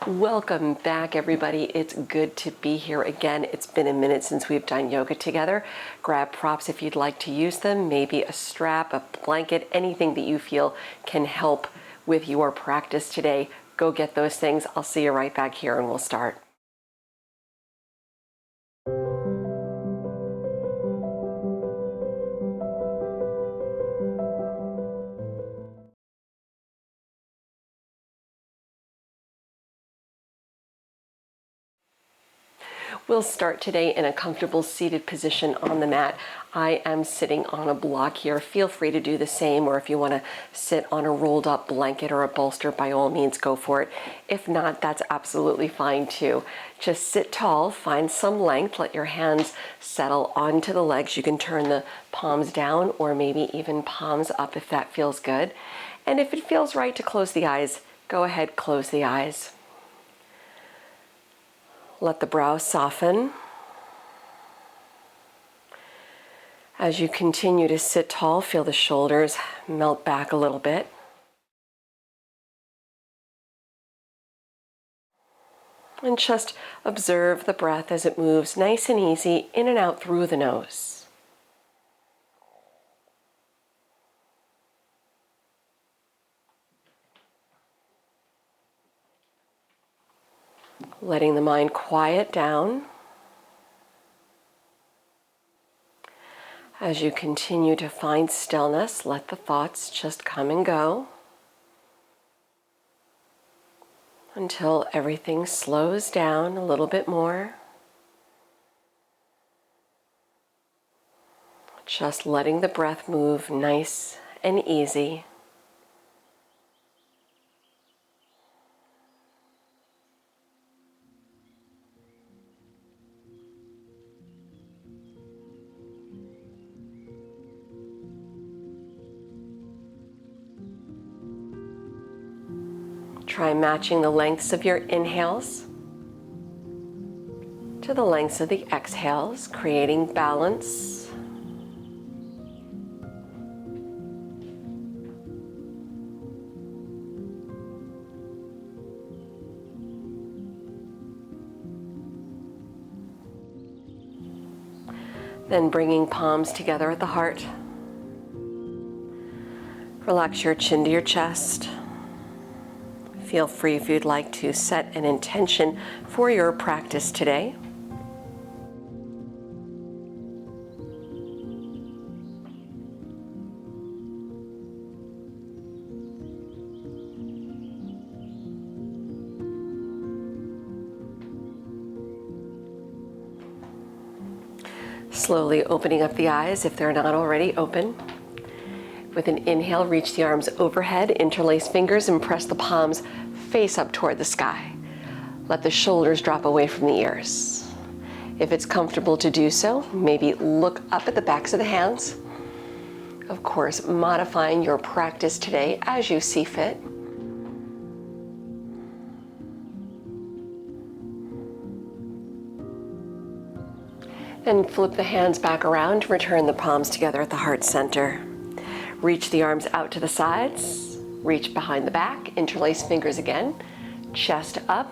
Welcome back, everybody. It's good to be here again. It's been a minute since we've done yoga together. Grab props if you'd like to use them, maybe a strap, a blanket, anything that you feel can help with your practice today. Go get those things. I'll see you right back here and we'll start. We'll start today in a comfortable seated position on the mat. I am sitting on a block here. Feel free to do the same, or if you want to sit on a rolled up blanket or a bolster, by all means go for it. If not, that's absolutely fine too. Just sit tall, find some length, let your hands settle onto the legs. You can turn the palms down or maybe even palms up if that feels good. And if it feels right to close the eyes, go ahead, close the eyes. Let the brow soften. As you continue to sit tall, feel the shoulders melt back a little bit. And just observe the breath as it moves nice and easy in and out through the nose. Letting the mind quiet down as you continue to find stillness. Let the thoughts just come and go until everything slows down a little bit more. Just letting the breath move nice and easy. Try matching the lengths of your inhales to the lengths of the exhales, creating balance. Then bringing palms together at the heart. Relax your chin to your chest. Feel free if you'd like to set an intention for your practice today. Slowly opening up the eyes if they're not already open. With an inhale, reach the arms overhead, interlace fingers, and press the palms face up toward the sky. Let the shoulders drop away from the ears. If it's comfortable to do so, maybe look up at the backs of the hands. Of course, modifying your practice today as you see fit. Then flip the hands back around to return the palms together at the heart center. Reach the arms out to the sides, reach behind the back, interlace fingers again, chest up,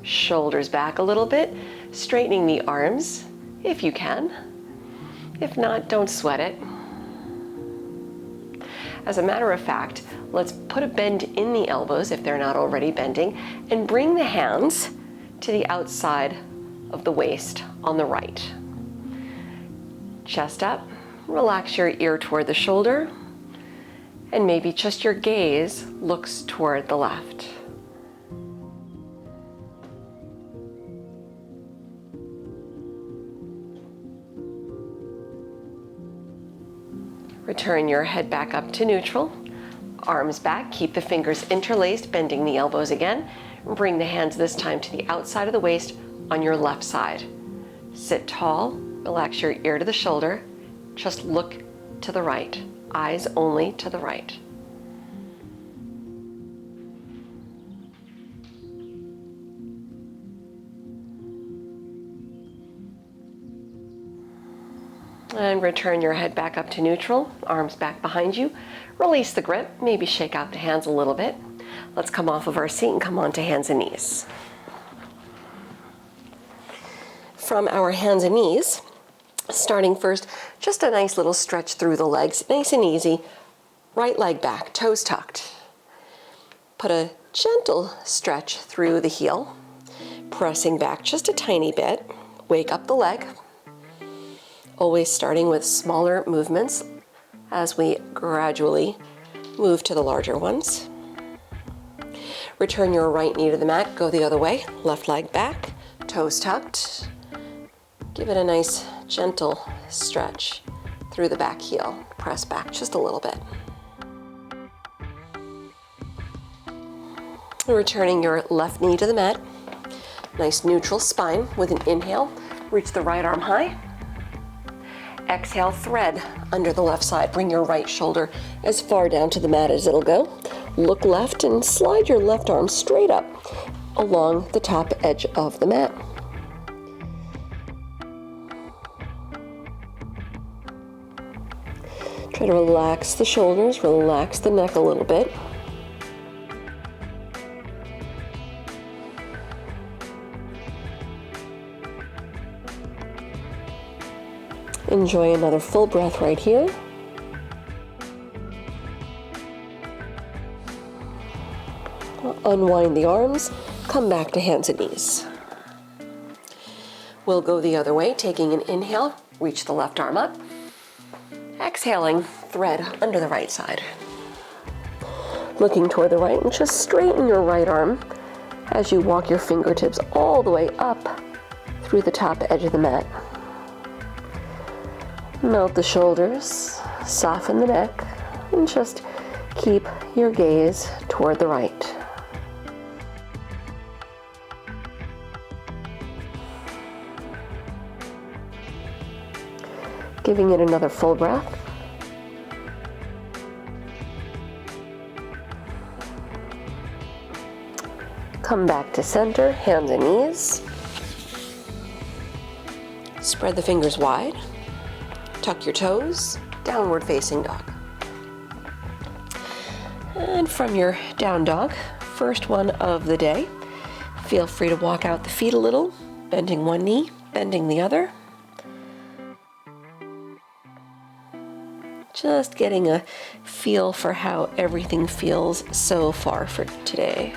shoulders back a little bit, straightening the arms if you can. If not, don't sweat it. As a matter of fact, let's put a bend in the elbows if they're not already bending, and bring the hands to the outside of the waist on the right. Chest up, relax your ear toward the shoulder, and maybe just your gaze looks toward the left. Return your head back up to neutral. Arms back, keep the fingers interlaced, bending the elbows again. Bring the hands this time to the outside of the waist on your left side. Sit tall, relax your ear to the shoulder. Just look to the right. Eyes only to the right. And return your head back up to neutral, arms back behind you. Release the grip, maybe shake out the hands a little bit. Let's come off of our seat and come onto hands and knees. from our hands and knees, starting first, just a nice little stretch through the legs, nice and easy. Right leg back, toes tucked. Put a gentle stretch through the heel, pressing back just a tiny bit. Wake up the leg. Always starting with smaller movements as we gradually move to the larger ones. Return your right knee to the mat, go the other way, left leg back, toes tucked. Give it a nice gentle stretch through the back heel. Press back just a little bit. Returning your left knee to the mat. Nice neutral spine with an inhale. Reach the right arm high. Exhale, thread under the left side. Bring your right shoulder as far down to the mat as it'll go. Look left and slide your left arm straight up along the top edge of the mat. Try to relax the shoulders, relax the neck a little bit. Enjoy another full breath right here. Unwind the arms, come back to hands and knees. We'll go the other way, taking an inhale, reach the left arm up. Exhaling, thread under the right side. Looking toward the right and just straighten your right arm as you walk your fingertips all the way up through the top edge of the mat. Melt the shoulders, soften the neck, and just keep your gaze toward the right. Giving it another full breath. Come back to center, hands and knees. Spread the fingers wide. Tuck your toes, downward facing dog. And from your down dog, first one of the day, feel free to walk out the feet a little, bending one knee, bending the other. Just getting a feel for how everything feels so far for today.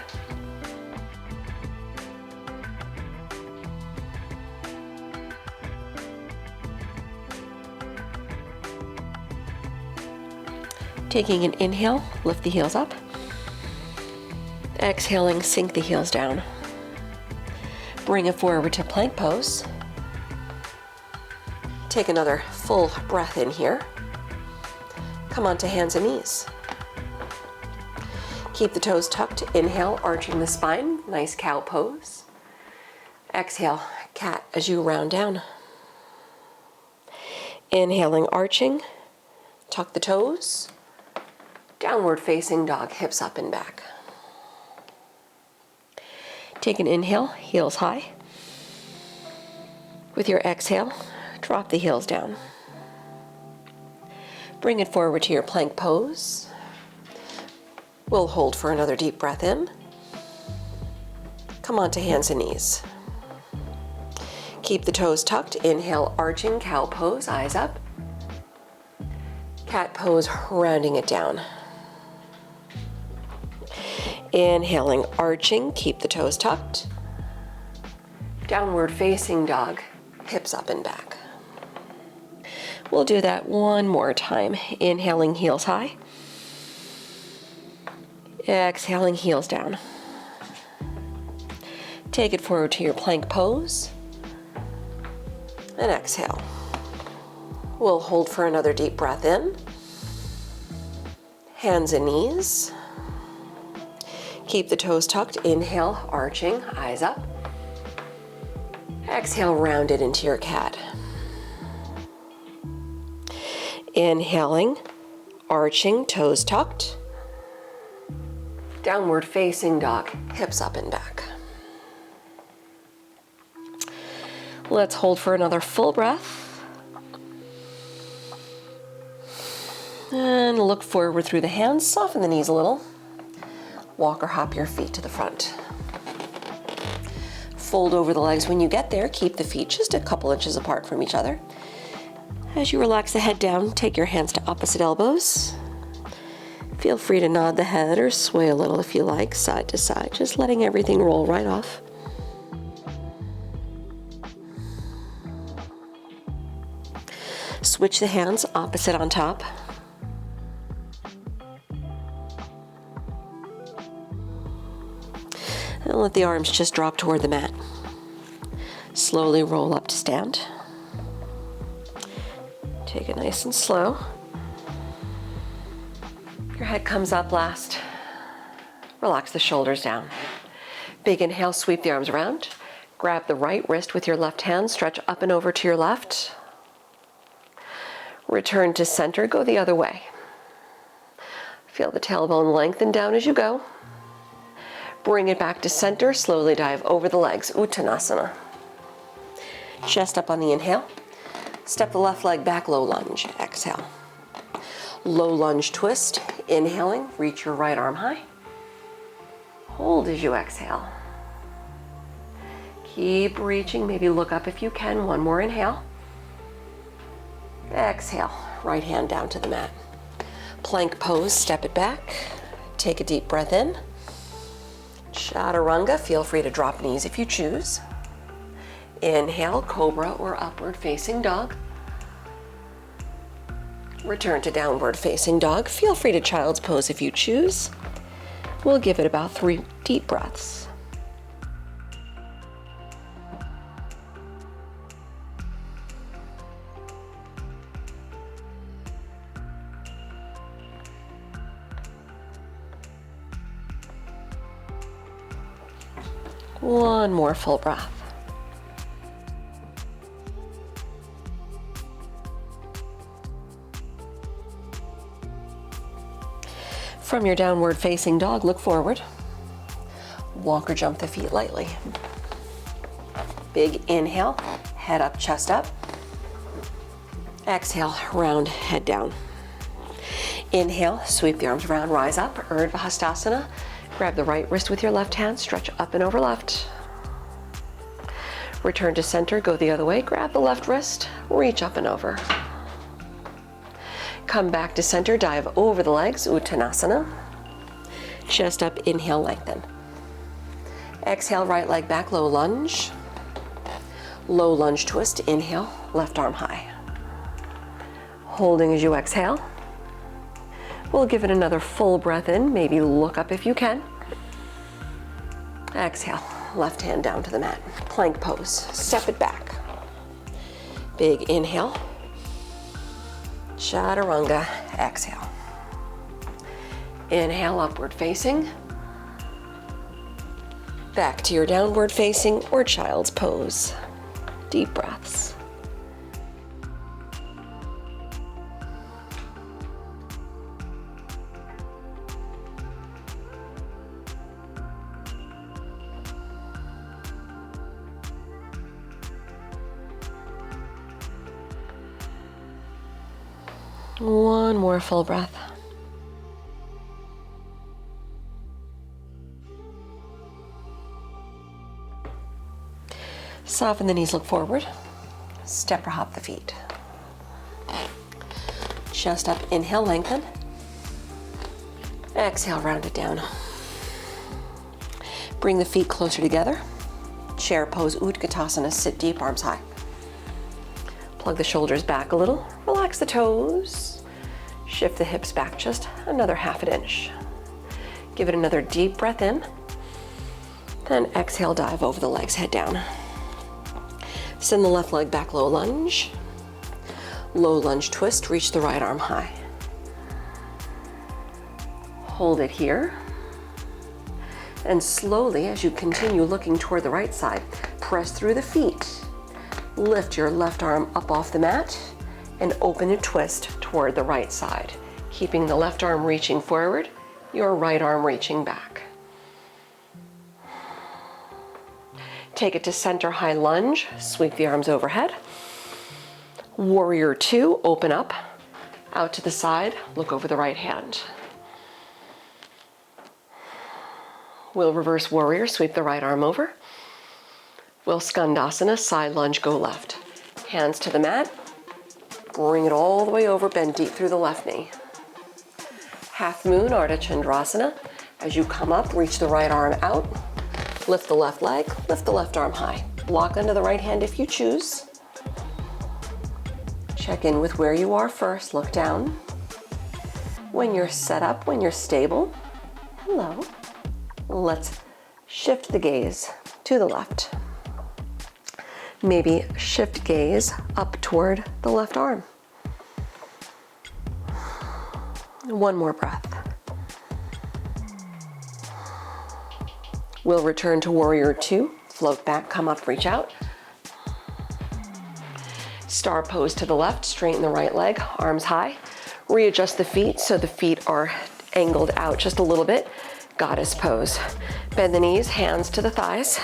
Taking an inhale, lift the heels up. Exhaling, sink the heels down. Bring it forward to plank pose. Take another full breath in here. Come onto hands and knees. Keep the toes tucked. Inhale, arching the spine. Nice cow pose. Exhale, cat as you round down. Inhaling, arching. Tuck the toes. Downward facing dog, hips up and back. Take an inhale, heels high. With your exhale, drop the heels down. Bring it forward to your plank pose. We'll hold for another deep breath in. Come onto hands and knees. Keep the toes tucked. Inhale, arching, cow pose, eyes up. Cat pose, rounding it down. Inhaling, arching, keep the toes tucked. Downward facing dog, hips up and back. We'll do that one more time. Inhaling, heels high. Exhaling, heels down. Take it forward to your plank pose. And exhale. We'll hold for another deep breath in. Hands and knees. Keep the toes tucked. Inhale, arching, eyes up. Exhale, round it into your cat. Inhaling, arching, toes tucked. Downward facing dog, hips up and back. Let's hold for another full breath. And look forward through the hands, soften the knees a little. Walk or hop your feet to the front. Fold over the legs when you get there. Keep the feet just a couple inches apart from each other. As you relax the head down, take your hands to opposite elbows. Feel free to nod the head or sway a little if you like, side to side, just letting everything roll right off. Switch the hands opposite on top. And let the arms just drop toward the mat. Slowly roll up to stand. Take it nice and slow. Your head comes up last. Relax the shoulders down. Big inhale, sweep the arms around. Grab the right wrist with your left hand, stretch up and over to your left. Return to center, go the other way. Feel the tailbone lengthen down as you go. Bring it back to center, slowly dive over the legs, Uttanasana. Chest up on the inhale. Step the left leg back, low lunge, exhale. Low lunge twist, inhaling, reach your right arm high. Hold as you exhale. Keep reaching, maybe look up if you can, one more inhale. Exhale, right hand down to the mat. Plank pose, step it back. Take a deep breath in. Chaturanga, feel free to drop knees if you choose. Inhale, cobra or upward facing dog. Return to downward facing dog. Feel free to child's pose if you choose. We'll give it about 3 deep breaths. One more full breath. From your downward facing dog, look forward. Walk or jump the feet lightly. Big inhale, head up, chest up. Exhale, round, head down. Inhale, sweep the arms around, rise up, Urdhva Hastasana. Grab the right wrist with your left hand, stretch up and over left. Return to center, go the other way, grab the left wrist, reach up and over. Come back to center, dive over the legs, Uttanasana. Chest up, inhale, lengthen. Exhale, right leg back, low lunge. Low lunge twist, inhale, left arm high. Holding as you exhale. We'll give it another full breath in, maybe look up if you can. Exhale, left hand down to the mat. Plank pose, step it back. Big inhale. Chaturanga, exhale. Inhale, upward facing. Back to your downward facing or child's pose. Deep breaths. One more full breath. Soften the knees, look forward. Step or hop the feet. Chest up, inhale, lengthen. Exhale, round it down. Bring the feet closer together. Chair pose, Utkatasana, sit deep, arms high. Plug the shoulders back a little, relax the toes. Shift the hips back just another half an inch. Give it another deep breath in. Then exhale, dive over the legs, head down. Send the left leg back, low lunge. Low lunge twist, reach the right arm high. Hold it here. And slowly, as you continue looking toward the right side, press through the feet. Lift your left arm up off the mat and open a twist toward the right side, keeping the left arm reaching forward, your right arm reaching back. Take it to center, high lunge, sweep the arms overhead. Warrior 2, open up, out to the side, look over the right hand. We'll reverse warrior, sweep the right arm over. We'll Skandasana, side lunge, go left. Hands to the mat, bring it all the way over, bend deep through the left knee. Half moon, Ardha Chandrasana. As you come up, reach the right arm out, lift the left leg, lift the left arm high. Block under the right hand if you choose. Check in with where you are first, look down. When you're set up, when you're stable, hello. Let's shift the gaze to the left. Maybe shift gaze up toward the left arm. One more breath. We'll return to warrior two. Float back, come up, reach out. Star pose to the left, straighten the right leg, arms high. Readjust the feet so the feet are angled out just a little bit. Goddess pose. Bend the knees, hands to the thighs.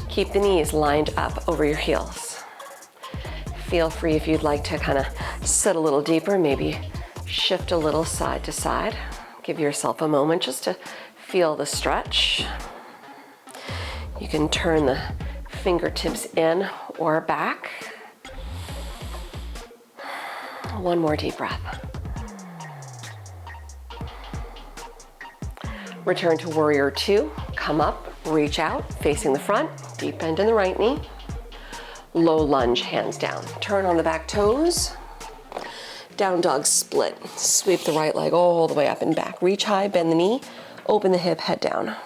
Keep the knees lined up over your heels. Feel free if you'd like to kind of sit a little deeper, maybe shift a little side to side. Give yourself a moment just to feel the stretch. You can turn the fingertips in or back. One more deep breath. Return to warrior two. Come up, reach out, facing the front, deep bend in the right knee. Low lunge, hands down. Turn on the back toes. Down dog split. Sweep the right leg all the way up and back. Reach high, bend the knee, open the hip, head down.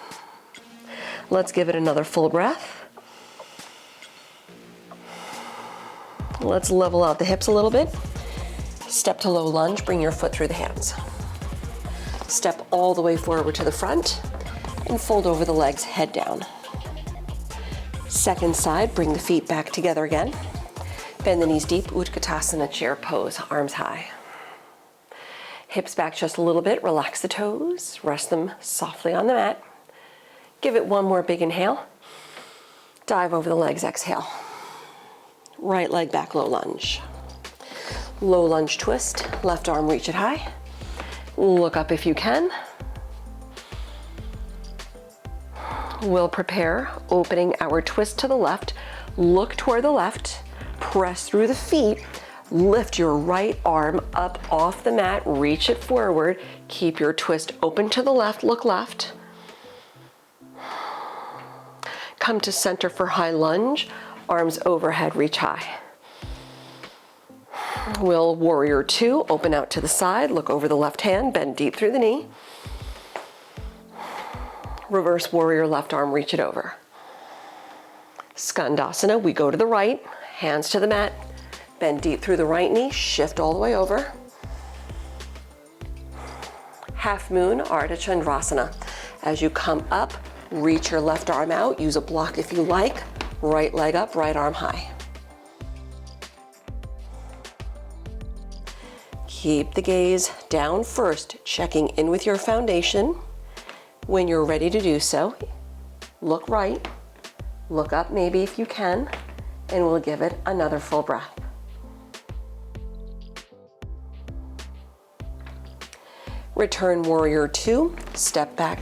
Let's give it another full breath. Let's level out the hips a little bit. Step to low lunge, bring your foot through the hands. Step all the way forward to the front and fold over the legs, head down. Second side, bring the feet back together again. Bend the knees deep, Utkatasana, chair pose, arms high. Hips back just a little bit, relax the toes, rest them softly on the mat. Give it one more big inhale. Dive over the legs, exhale. Right leg back, low lunge. Low lunge twist, left arm reach it high. Look up if you can. We'll prepare, opening our twist to the left. Look toward the left, press through the feet, lift your right arm up off the mat, reach it forward, keep your twist open to the left, look left. Come to center for high lunge, arms overhead, reach high. We'll warrior two, open out to the side, look over the left hand, bend deep through the knee. Reverse warrior, left arm, reach it over. Skandasana, we go to the right, hands to the mat, bend deep through the right knee, shift all the way over. Half moon, Ardha Chandrasana. As you come up, reach your left arm out, use a block if you like, right leg up, right arm high. Keep the gaze down first, checking in with your foundation. When you're ready to do so, look right, look up maybe if you can, and we'll give it another full breath. Return warrior two, step back,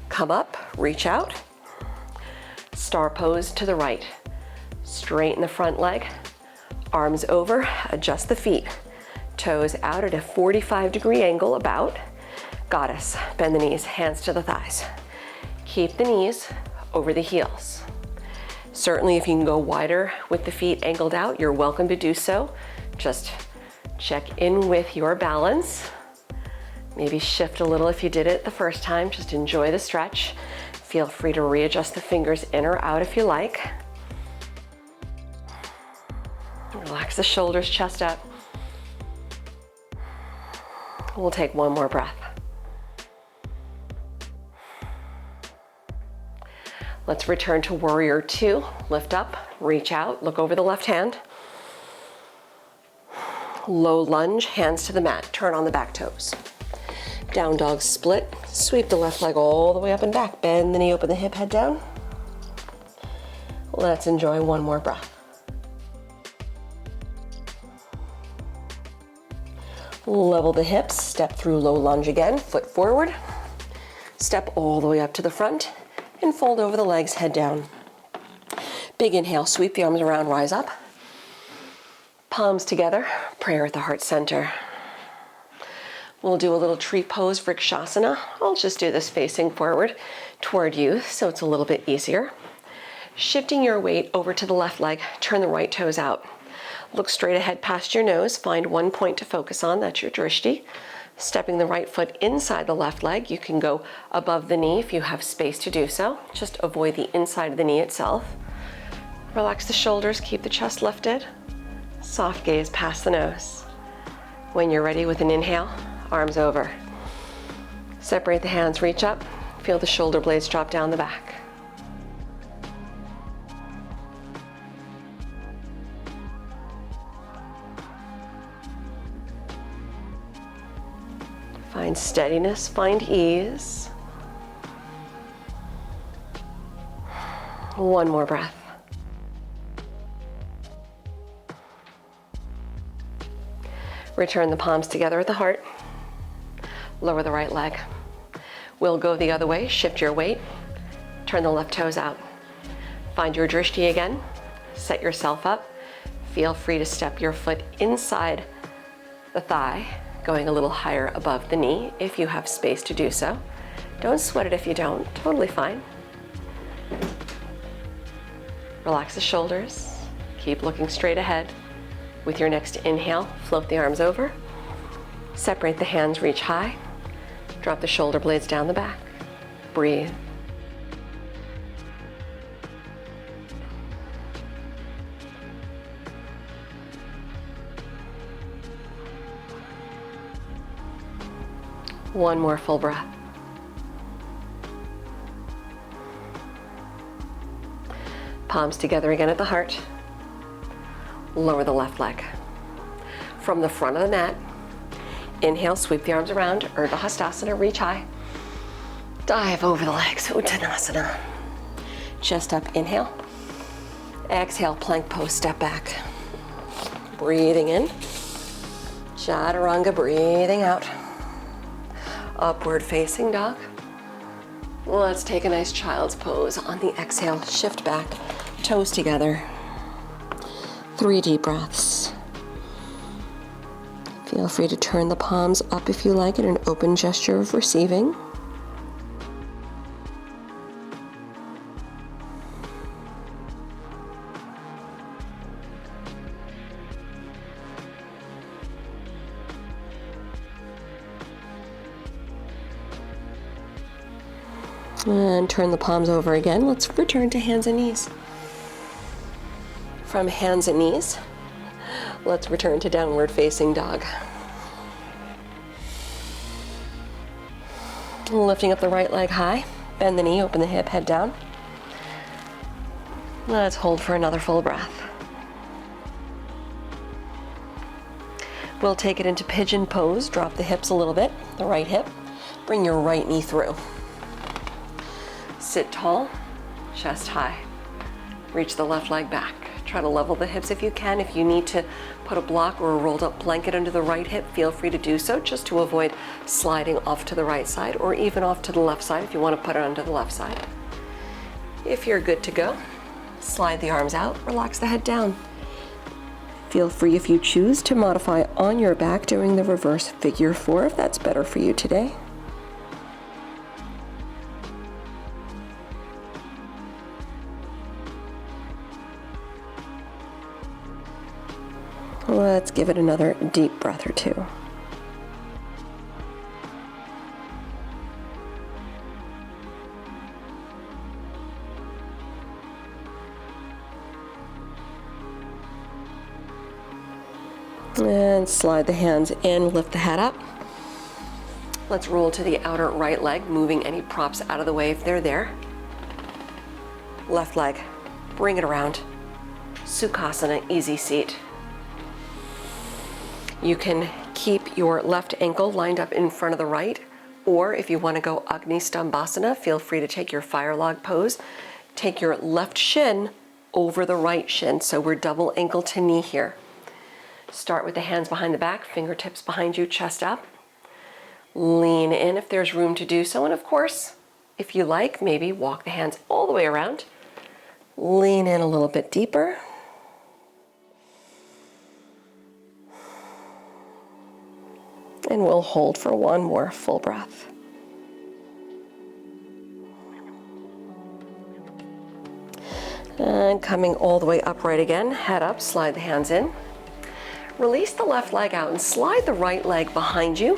come up, reach out. Star pose to the right. Straighten the front leg, arms over, adjust the feet. Toes out at a 45-degree angle about. Goddess, bend the knees, hands to the thighs. Keep the knees over the heels. Certainly if you can go wider with the feet angled out, you're welcome to do so. Just check in with your balance. Maybe shift a little if you did it the first time. Just enjoy the stretch. Feel free to readjust the fingers in or out if you like. Relax the shoulders, chest up. We'll take one more breath. Let's return to warrior two. Lift up, reach out, look over the left hand. Low lunge, hands to the mat. Turn on the back toes. Down dog split. Sweep the left leg all the way up and back. Bend the knee, open the hip, head down. Let's enjoy one more breath. Level the hips, step through low lunge again, foot forward. Step all the way up to the front and fold over the legs, head down. Big inhale, sweep the arms around, rise up. Palms together, prayer at the heart center. We'll do a little tree pose, Vrikshasana. I'll just do this facing forward toward you so it's a little bit easier. Shifting your weight over to the left leg, turn the right toes out. Look straight ahead past your nose, find one point to focus on, that's your drishti. Stepping the right foot inside the left leg, you can go above the knee if you have space to do so. Just avoid the inside of the knee itself. Relax the shoulders, keep the chest lifted. Soft gaze past the nose. When you're ready with an inhale, arms over. Separate the hands, reach up. Feel the shoulder blades drop down the back. Find steadiness, find ease. One more breath. Return the palms together at the heart. Lower the right leg. We'll go the other way, shift your weight. Turn the left toes out. Find your drishti again. Set yourself up. Feel free to step your foot inside the thigh, going a little higher above the knee if you have space to do so. Don't sweat it if you don't, totally fine. Relax the shoulders. Keep looking straight ahead. With your next inhale, float the arms over. Separate the hands, reach high. Drop the shoulder blades down the back. Breathe. One more full breath. Palms together again at the heart. Lower the left leg. From the front of the mat, inhale, sweep the arms around, Urdhva Hastasana, reach high. Dive over the legs, Uttanasana. Chest up, inhale. Exhale, plank pose, step back. Breathing in. Chaturanga, breathing out. Upward facing dog. Let's take a nice child's pose. On the exhale, shift back, toes together. 3 deep breaths. Feel free to turn the palms up if you like in an open gesture of receiving. And turn the palms over again. Let's return to hands and knees. From hands and knees, let's return to downward facing dog. Lifting up the right leg high, bend the knee, open the hip, head down. Let's hold for another full breath. We'll take it into pigeon pose, drop the hips a little bit, the right hip, bring your right knee through. Sit tall, chest high. Reach the left leg back. Try to level the hips if you can. If you need to put a block or a rolled up blanket under the right hip, feel free to do so, just to avoid sliding off to the right side or even off to the left side if you want to put it under the left side. If you're good to go, slide the arms out, relax the head down. Feel free, if you choose, to modify on your back doing the reverse figure 4 if that's better for you today. Let's give it another deep breath or two. And slide the hands in, lift the head up. Let's roll to the outer right leg, moving any props out of the way if they're there. Left leg, bring it around. Sukhasana, easy seat. You can keep your left ankle lined up in front of the right, or if you want to go Agni Stambhasana, feel free to take your fire log pose. Take your left shin over the right shin, so we're double ankle to knee here. Start with the hands behind the back, fingertips behind you, chest up. Lean in if there's room to do so, and of course, if you like, maybe walk the hands all the way around. Lean in a little bit deeper. And we'll hold for one more full breath. And coming all the way upright again, head up, slide the hands in. Release the left leg out and slide the right leg behind you.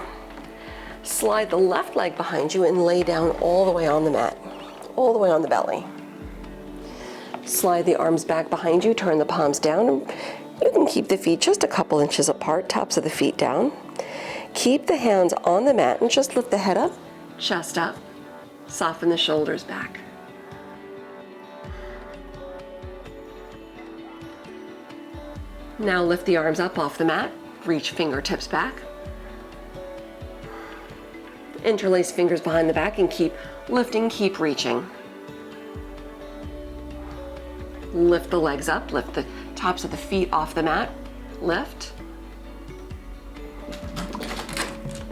Slide the left leg behind you and lay down all the way on the mat, all the way on the belly. Slide the arms back behind you, turn the palms down. You can keep the feet just a couple inches apart, tops of the feet down. Keep the hands on the mat and just lift the head up, chest up, soften the shoulders back. Now lift the arms up off the mat, reach fingertips back. Interlace fingers behind the back and keep lifting, keep reaching. Lift the legs up, lift the tops of the feet off the mat, lift.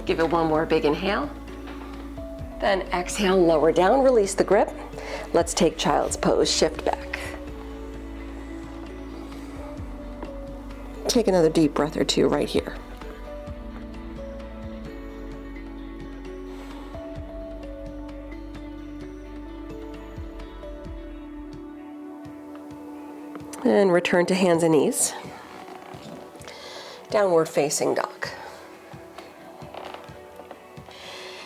Give it one more big inhale. Then exhale, lower down, release the grip. Let's take child's pose, shift back. Take another deep breath or two right here. And return to hands and knees. Downward facing dog.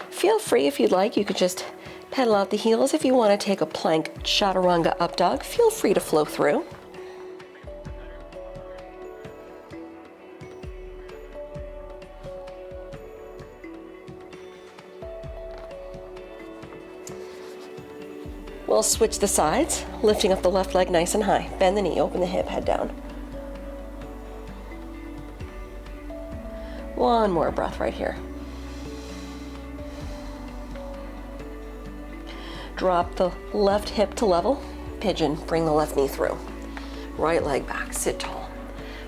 Feel free if you'd like, you could just pedal out the heels. If you want to take a plank chaturanga up dog, feel free to flow through. We'll switch the sides, lifting up the left leg nice and high. Bend the knee, open the hip, head down. One more breath right here. Drop the left hip to level, pigeon, bring the left knee through. Right leg back, sit tall.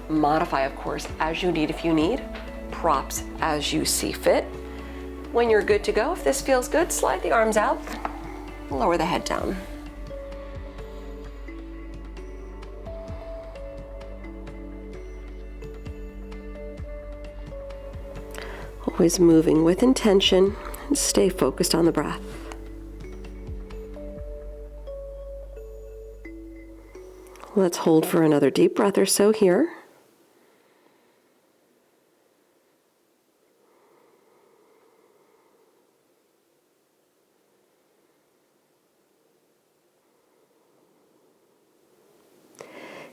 Modify, of course, as you need if you need. Props as you see fit. When you're good to go, if this feels good, slide the arms out. Lower the head down. Always moving with intention and stay focused on the breath. Let's hold for another deep breath or so here.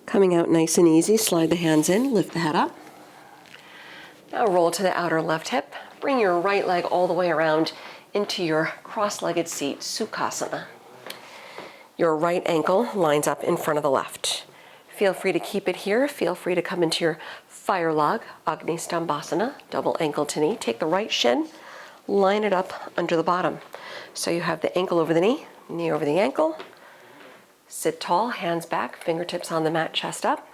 Coming out nice and easy, slide the hands in, lift the head up. Now roll to the outer left hip. Bring your right leg all the way around into your cross-legged seat, Sukhasana. Your right ankle lines up in front of the left. Feel free to keep it here. Feel free to come into your fire log, Agni Stambhasana, double ankle to knee. Take the right shin, line it up under the bottom. So you have the ankle over the knee over the ankle. Sit tall, hands back, fingertips on the mat, chest up.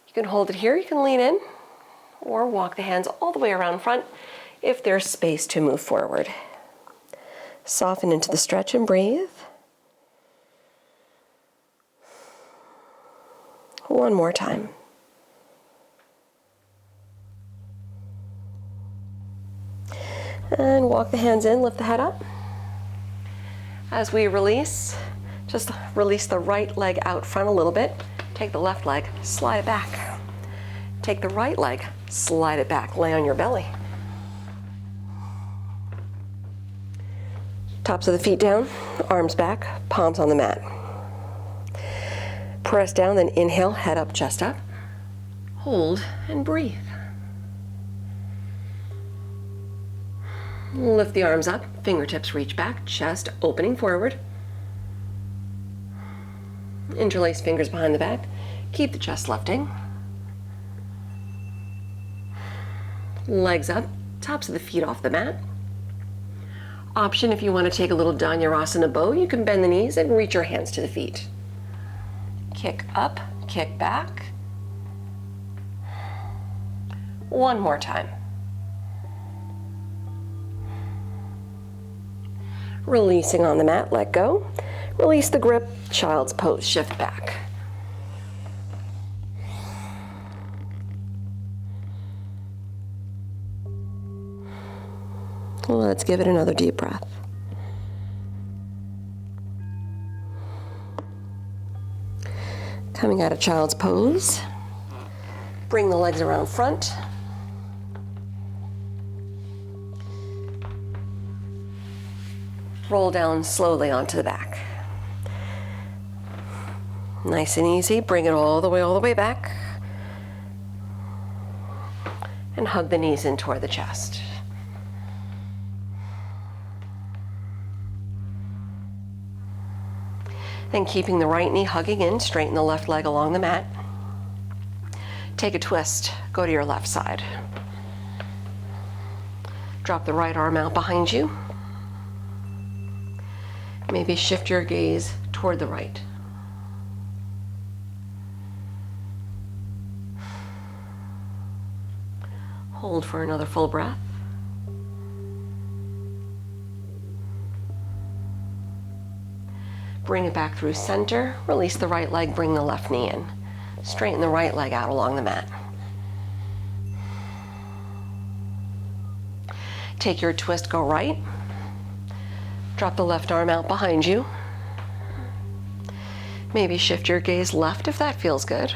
You can hold it here, you can lean in, or walk the hands all the way around front if there's space to move forward. Soften into the stretch and breathe. One more time. And walk the hands in, lift the head up. As we release, just release the right leg out front a little bit. Take the left leg, slide it back. Take the right leg, slide it back. Lay on your belly. Tops of the feet down, arms back, palms on the mat. Press down, then inhale, head up, chest up. Hold and breathe. Lift the arms up, fingertips reach back, chest opening forward. Interlace fingers behind the back. Keep the chest lifting. Legs up, tops of the feet off the mat. Option if you want to take a little Dhanurasana bow, you can bend the knees and reach your hands to the feet. Kick up, kick back. One more time. Releasing on the mat, let go. Release the grip, child's pose, shift back. Let's give it another deep breath. Coming out of child's pose, bring the legs around front. Roll down slowly onto the back. Nice and easy, bring it all the way back. And hug the knees in toward the chest. Then keeping the right knee hugging in, straighten the left leg along the mat. Take a twist, go to your left side. Drop the right arm out behind you. Maybe shift your gaze toward the right. Hold for another full breath. Bring it back through center, release the right leg, bring the left knee in. Straighten the right leg out along the mat. Take your twist, go right. Drop the left arm out behind you. Maybe shift your gaze left if that feels good.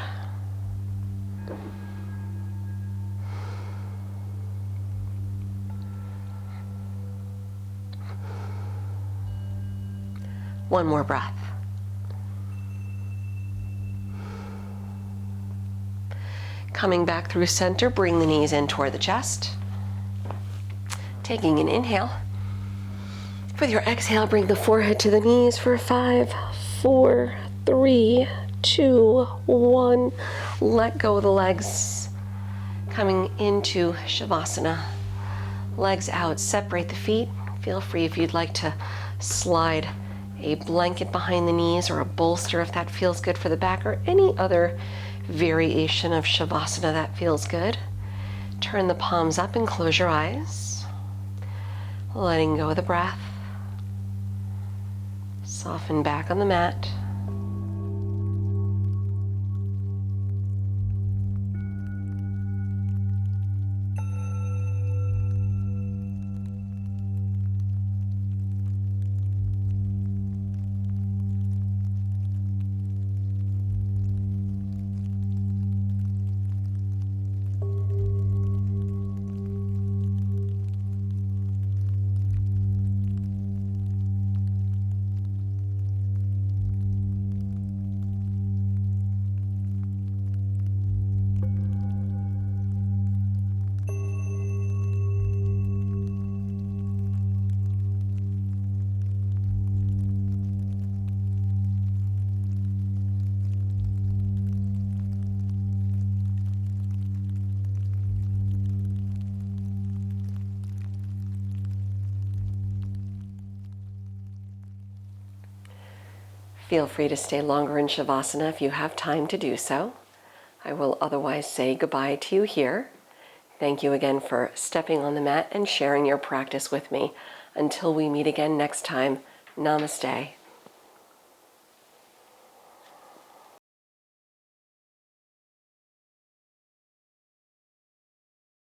One more breath. Coming back through center, bring the knees in toward the chest. Taking an inhale. With your exhale, bring the forehead to the knees for 5, 4, 3, 2, 1. Let go of the legs. Coming into Shavasana. Legs out, separate the feet. Feel free if you'd like to slide a blanket behind the knees or a bolster if that feels good for the back, or any other variation of Shavasana that feels good. Turn the palms up and close your eyes. Letting go of the breath. Soften back on the mat. Feel free to stay longer in Shavasana if you have time to do so. I will otherwise say goodbye to you here. Thank you again for stepping on the mat and sharing your practice with me. Until we meet again next time, namaste.